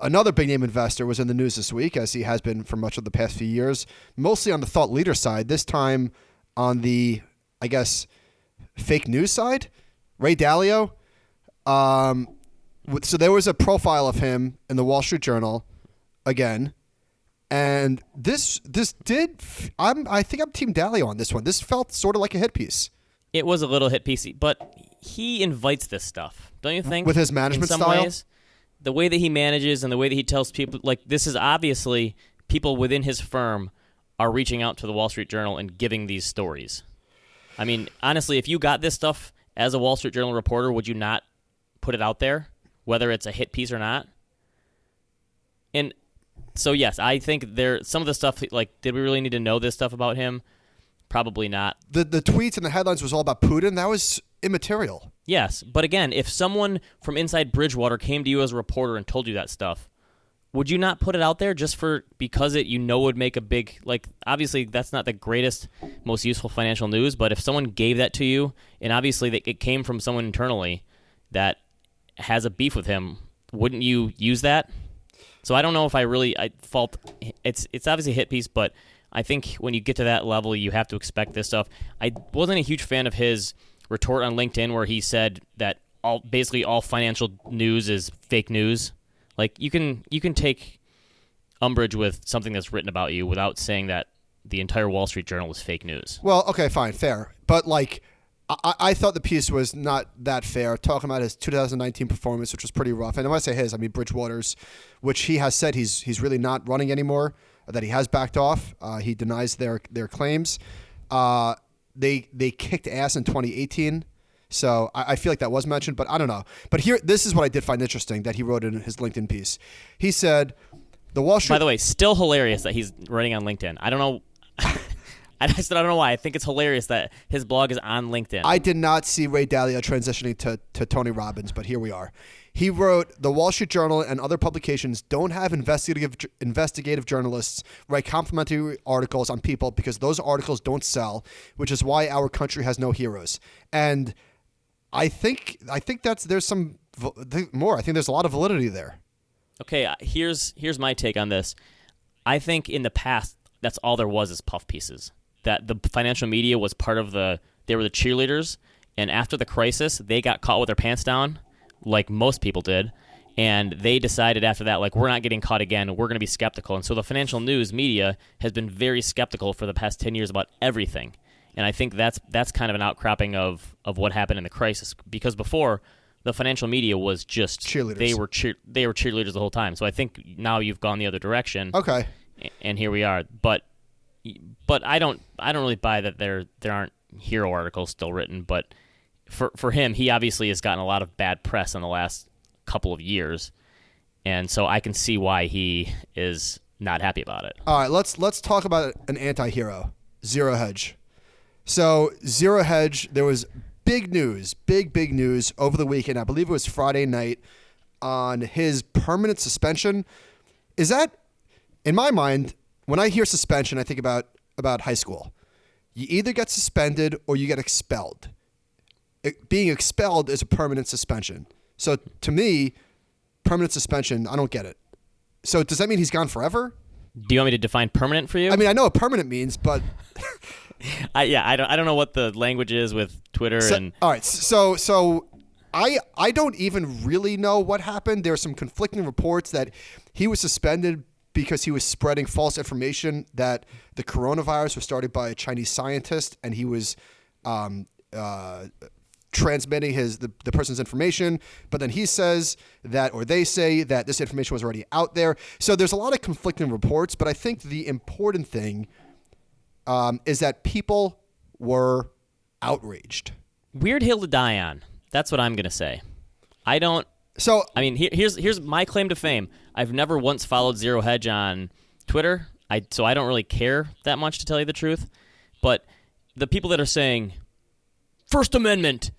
Another big name investor was in the news this week, as he has been for much of the past few years, mostly on the thought leader side, this time on the, I guess, fake news side, Ray Dalio. So there was a profile of him in the Wall Street Journal again. And this did, I think I'm Team Dalio on this one. This felt sort of like a hit piece. It was a little hit piece, but he invites this stuff, don't you think? With his management in some style? Ways, the way that he manages and the way that he tells people, like, this is obviously people within his firm are reaching out to the Wall Street Journal and giving these stories. I mean, honestly, if you got this stuff as a Wall Street Journal reporter, would you not put it out there, whether it's a hit piece or not? And so, yes, I think some of the stuff, like, did we really need to know this stuff about him? Probably not. The tweets and the headlines was all about Putin. That was immaterial. Yes, but again, if someone from inside Bridgewater came to you as a reporter and told you that stuff, would you not put it out there just because it would make a big, like, obviously that's not the greatest, most useful financial news, but if someone gave that to you, and obviously it came from someone internally that has a beef with him, wouldn't you use that? So I don't know if I fault, it's obviously a hit piece, but I think when you get to that level, you have to expect this stuff. I wasn't a huge fan of his retort on LinkedIn where he said that basically all financial news is fake news. Like, you can take umbrage with something that's written about you without saying that the entire Wall Street Journal is fake news. Well, okay, fine, fair. But, like, I thought the piece was not that fair, talking about his 2019 performance, which was pretty rough. And when I say his, I mean Bridgewater's, which he has said he's really not running anymore, that he has backed off. He denies their claims. They kicked ass in 2018. So I feel like that was mentioned, but I don't know. But here, this is what I did find interesting that he wrote in his LinkedIn piece. He said, the Wall Street... By the way, still hilarious that he's writing on LinkedIn. I don't know... I don't know why. I think it's hilarious that his blog is on LinkedIn. I did not see Ray Dalio transitioning to Tony Robbins, but here we are. He wrote, the Wall Street Journal and other publications don't have investigative journalists write complimentary articles on people because those articles don't sell, which is why our country has no heroes. And I think there's some more. I think there's a lot of validity there. Okay, here's my take on this. I think in the past, that's all there was is puff pieces. That the financial media was they were the cheerleaders, and after the crisis, they got caught with their pants down, like most people did, and they decided after that, like, we're not getting caught again, we're going to be skeptical. And so the financial news media has been very skeptical for the past 10 years about everything. And I think that's kind of an outcropping of what happened in the crisis, because before, the financial media was just cheerleaders. They were cheerleaders the whole time. So I think now you've gone the other direction. Okay. And here we are. But I don't really buy that there aren't hero articles still written. But for him, he obviously has gotten a lot of bad press in the last couple of years, and so I can see why he is not happy about it. All right, let's talk about an anti-hero, Zero Hedge. So Zero Hedge, there was big news over the weekend. I believe it was Friday night on his permanent suspension. Is that, in my mind, when I hear suspension, I think about high school. You either get suspended or you get expelled. Being expelled is a permanent suspension. So to me, permanent suspension, I don't get it. So does that mean he's gone forever? Do you want me to define permanent for you? I mean, I know what permanent means, but I don't know what the language is with Twitter and. All right, so I don't even really know what happened. There are some conflicting reports that he was suspended because he was spreading false information that the coronavirus was started by a Chinese scientist, and he was transmitting the person's information. But then he says that, or they say that this information was already out there. So there's a lot of conflicting reports, but I think the important thing is that people were outraged. Weird hill to die on. That's what I'm going to say. Here's my claim to fame. I've never once followed Zero Hedge on Twitter, so I don't really care that much, to tell you the truth. But the people that are saying First Amendment,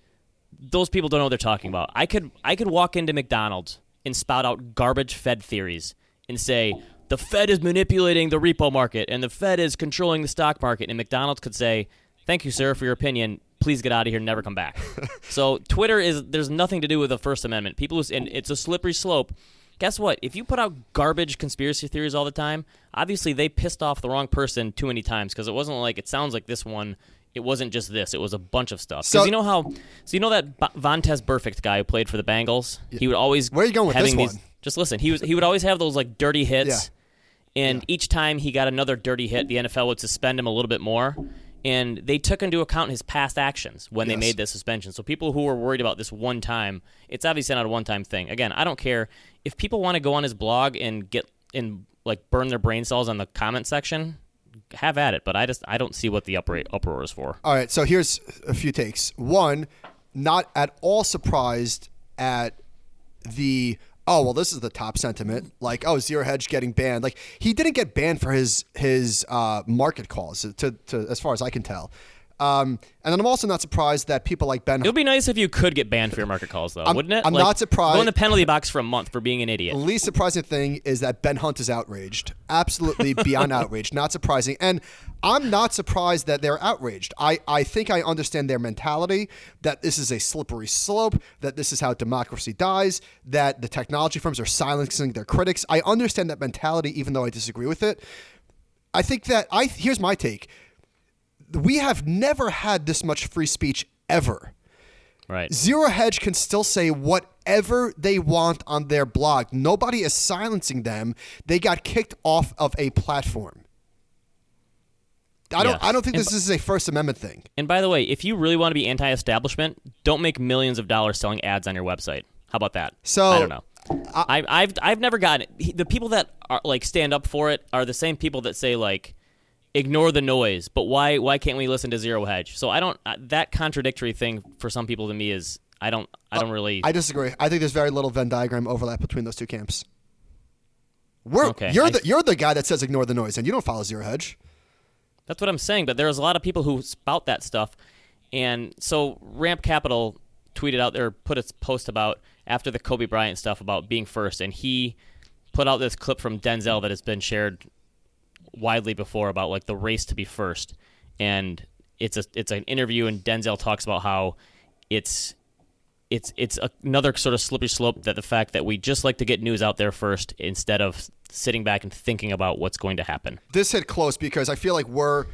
those people don't know what they're talking about. I could walk into McDonald's and spout out garbage Fed theories and say the Fed is manipulating the repo market and the Fed is controlling the stock market, and McDonald's could say, "Thank you, sir, for your opinion. Please get out of here and never come back." So Twitter there's nothing to do with the First Amendment. And it's a slippery slope guess what? If you put out garbage conspiracy theories all the time, obviously they pissed off the wrong person too many times because it wasn't like it sounds like this one. It wasn't just this; it was a bunch of stuff. Because you know that Vontaze Burfict guy who played for the Bengals. He would always where are you going with this one? Just listen. He would always have those like dirty hits, and each time he got another dirty hit, the NFL would suspend him a little bit more. And they took into account his past actions when they made the suspension. So people who were worried about this one time, it's obviously not a one-time thing. Again, I don't care if people want to go on his blog and burn their brain cells on the comment section. Have at it, but I don't see what the uproar is for. All right, so here's a few takes. One, not at all surprised at the this is the top sentiment. Like, Zero Hedge getting banned. Like, he didn't get banned for his market calls, to as far as I can tell. And then I'm also not surprised that people like Ben. It would be nice if you could get banned for your market calls, though, wouldn't it? I'm not surprised. Go in the penalty box for a month for being an idiot. The least surprising thing is that Ben Hunt is outraged. Absolutely beyond outraged. Not surprising. And I'm not surprised that they're outraged. I think I understand their mentality, that this is a slippery slope, that this is how democracy dies, that the technology firms are silencing their critics. I understand that mentality, even though I disagree with it. I think that here's my take. We have never had this much free speech ever. Right. Zero Hedge can still say whatever they want on their blog. Nobody is silencing them. They got kicked off of a platform. I don't think this is a First Amendment thing. And by the way, if you really want to be anti-establishment, don't make millions of dollars selling ads on your website. How about that? So I don't know. I've never gotten it. The people that are like stand up for it are the same people that say like, ignore the noise, but why can't we listen to Zero Hedge? So I don't that contradictory thing for some people to me is I don't really. I disagree. I think there's very little Venn diagram overlap between those two camps. You're the guy that says ignore the noise, and you don't follow Zero Hedge. That's what I'm saying, but there's a lot of people who spout that stuff, and so Ramp Capital tweeted out there, put a post about after the Kobe Bryant stuff about being first, and he put out this clip from Denzel that has been shared widely before about like the race to be first, and it's an interview, and Denzel talks about how it's another sort of slippery slope, that the fact that we just like to get news out there first instead of sitting back and thinking about what's going to happen. This hit close because I feel like we're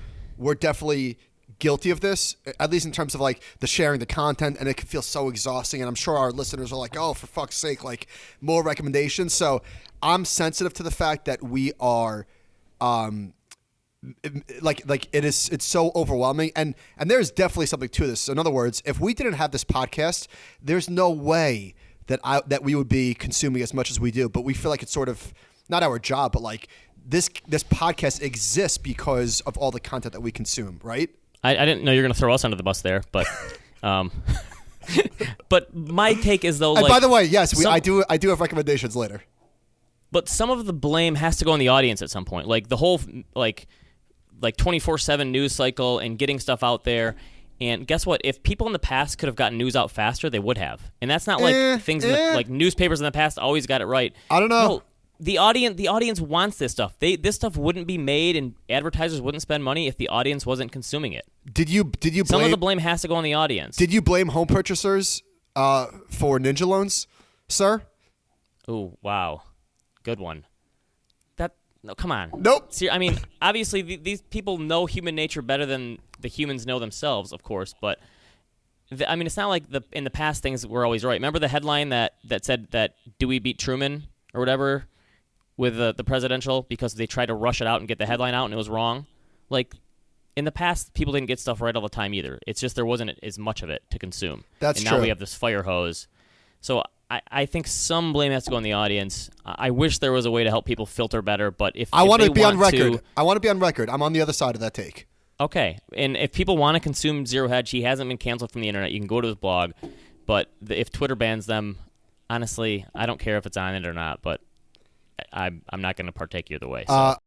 definitely guilty of this, at least in terms of like the sharing the content, and it can feel so exhausting, and I'm sure our listeners are like, oh, for fuck's sake, like more recommendations. So I'm sensitive to the fact that we are it's so overwhelming, and there's definitely something to this. So in other words, if we didn't have this podcast, there's no way that we would be consuming as much as we do. But we feel like it's sort of not our job, but like this podcast exists because of all the content that we consume, right? I didn't know you were going to throw us under the bus there, but but my take is though. And by the way, yes, I do have recommendations later. But some of the blame has to go on the audience at some point. Like the whole like 24/7 news cycle and getting stuff out there. And guess what? If people in the past could have gotten news out faster, they would have. And that's not like things like newspapers in the past always got it right. I don't know. No, the audience wants this stuff. This stuff wouldn't be made, and advertisers wouldn't spend money if the audience wasn't consuming it. Did you blame, some of the blame has to go on the audience? Did you blame home purchasers for ninja loans, sir? Oh, wow. Good one. No, come on. Nope. See, I mean, obviously these people know human nature better than the humans know themselves, of course. But I mean, it's not like in the past things were always right. Remember the headline that said that Dewey beat Truman or whatever with the presidential because they tried to rush it out and get the headline out and it was wrong. Like in the past, people didn't get stuff right all the time either. It's just there wasn't as much of it to consume. That's true. true. And now we have this fire hose. So I think some blame has to go on the audience. I wish there was a way to help people filter better, but if I want to be on record, I'm on the other side of that take. Okay, and if people want to consume Zero Hedge, he hasn't been canceled from the internet. You can go to his blog, but if Twitter bans them, honestly, I don't care if it's on it or not. But I'm not going to partake either way. So.